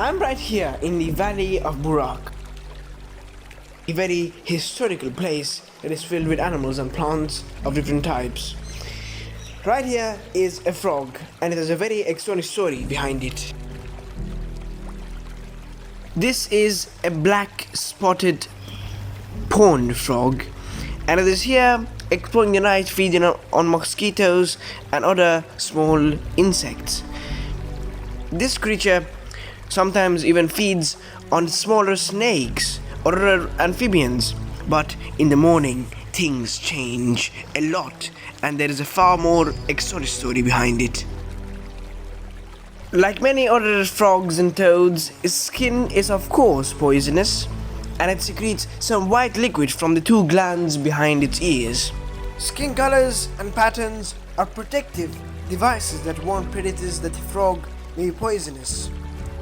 I'm right here in the valley of Burak, a very historical place that is filled with animals and plants of different types. Right here is a frog, and it has a very extraordinary story behind it. This is a black spotted pond frog, and it is here exploring the night, feeding on mosquitoes and other small insects. This creature sometimes even feeds on smaller snakes or other amphibians, but in the morning things change a lot, and there is a far more exotic story behind it. Like many other frogs and toads, its skin is of course poisonous, and it secretes some white liquid from the two glands behind its ears. Skin colors and patterns are protective devices that warn predators that the frog may be poisonous.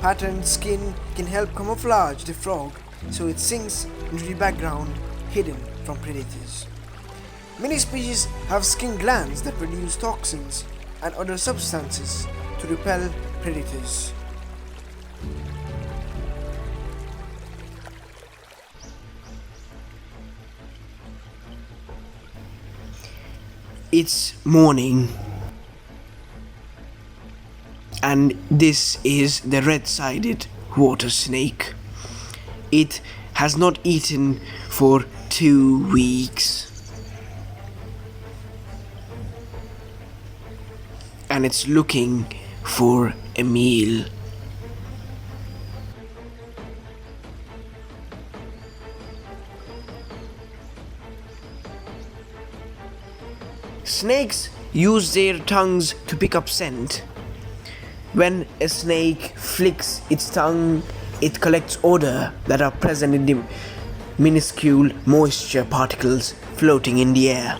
Patterned skin can help camouflage the frog so it sinks into the background, hidden from predators. Many species have skin glands that produce toxins and other substances to repel predators. It's morning, and this is the red-sided water snake. It has not eaten for 2 weeks, and it's looking for a meal. Snakes use their tongues to pick up scent. When a snake flicks its tongue, it collects odor that are present in the minuscule moisture particles floating in the air.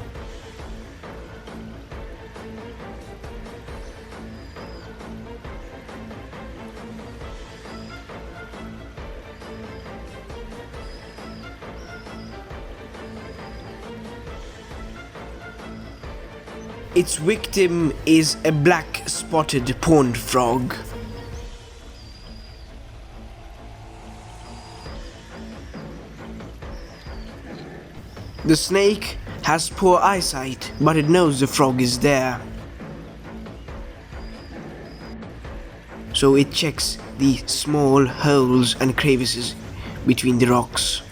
Its victim is a black spotted pond frog. The snake has poor eyesight, but it knows the frog is there. So it checks the small holes and crevices between the rocks.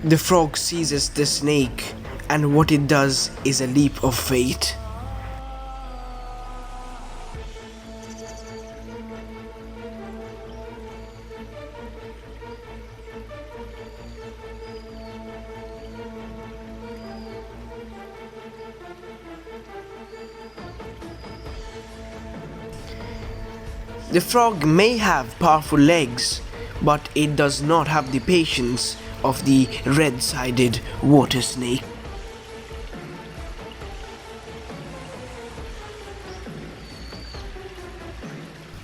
The frog seizes the snake, and what it does is a leap of faith. The frog may have powerful legs, but it does not have the patience of the red-sided water snake.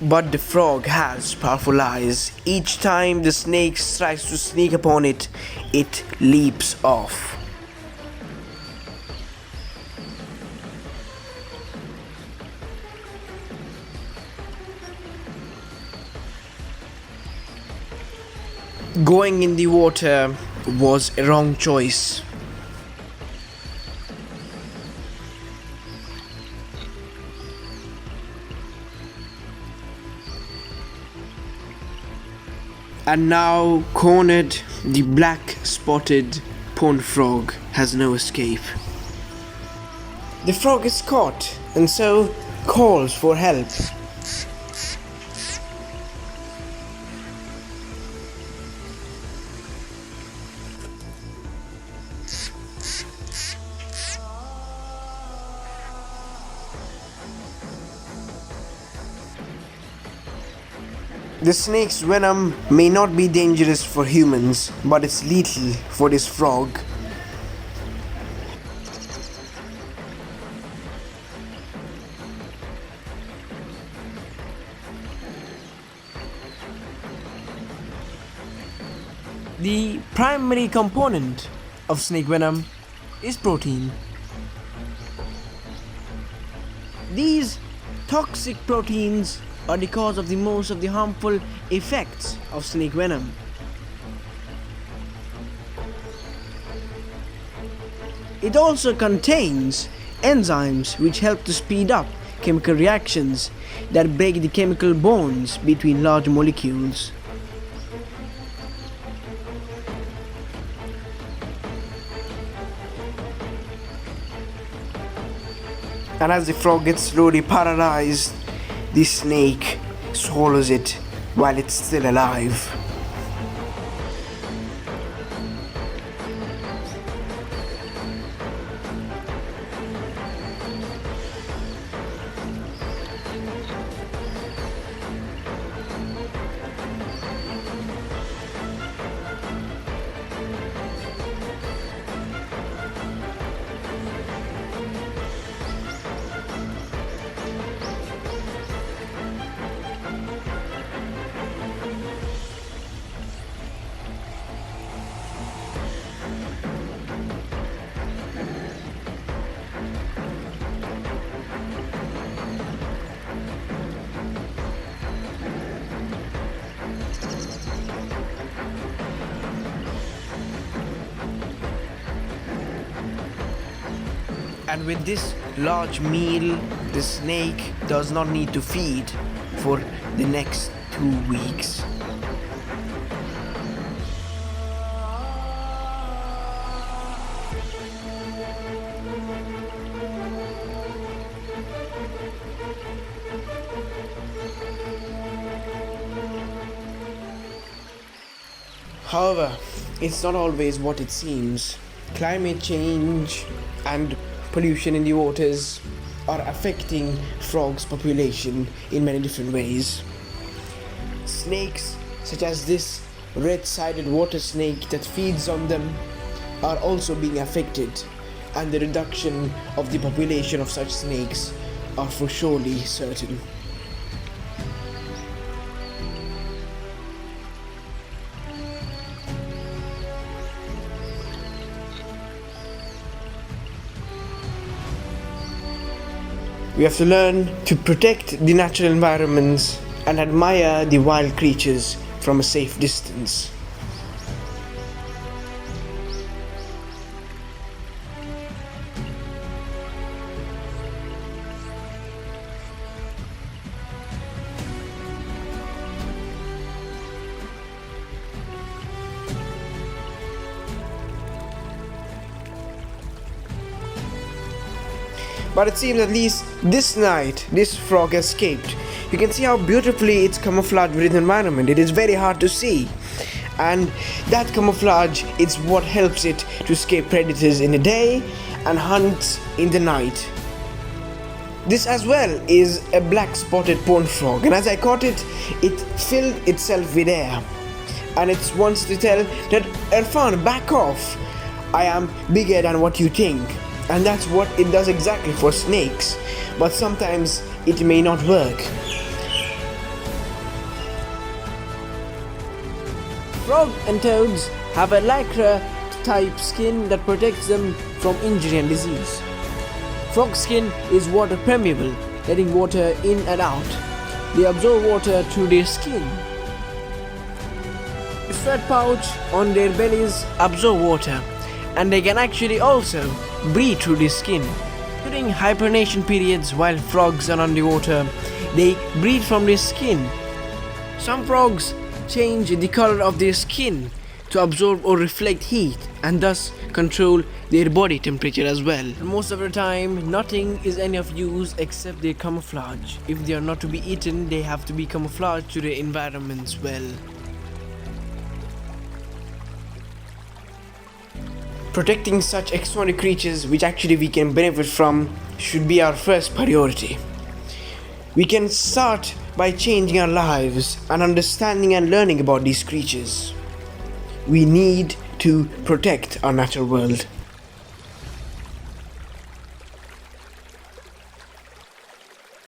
But the frog has powerful eyes. Each time the snake tries to sneak upon it, it leaps off. Going in the water was a wrong choice. And now, cornered, the black spotted pond frog has no escape. The frog is caught and so calls for help. The snake's venom may not be dangerous for humans, but it's lethal for this frog. The primary component of snake venom is protein. These toxic proteins are the cause of the most of the harmful effects of snake venom. It also contains enzymes which help to speed up chemical reactions that break the chemical bonds between large molecules. And as the frog gets slowly paralyzed, the snake swallows it while it's still alive. And with this large meal, the snake does not need to feed for the next 2 weeks. However, it's not always what it seems. Climate change and pollution in the waters are affecting frogs' population in many different ways. Snakes, such as this red-sided water snake that feeds on them, are also being affected, and the reduction of the population of such snakes are for surely certain. We have to learn to protect the natural environments and admire the wild creatures from a safe distance. But it seems at least this night, this frog escaped. You can see how beautifully it's camouflaged with the environment. It is very hard to see. And that camouflage is what helps it to escape predators in the day and hunt in the night. This as well is a black spotted pond frog, and as I caught it, it filled itself with air. And it wants to tell that, Irfan, back off. I am bigger than what you think. And that's what it does exactly for snakes, but sometimes it may not work. Frog and toads have a lycra type skin that protects them from injury and disease. Frog skin is water permeable, letting water in and out. They absorb water through their skin. The sweat pouch on their bellies absorb water, and they can actually also breathe through the skin. During hibernation periods, while frogs are underwater, they breathe from their skin. Some frogs change the color of their skin to absorb or reflect heat and thus control their body temperature as well. Most of the time, nothing is any of use except their camouflage. If they are not to be eaten, they have to be camouflaged to their environments well. Protecting such exotic creatures which actually we can benefit from should be our first priority. We can start by changing our lives and understanding and learning about these creatures. We need to protect our natural world.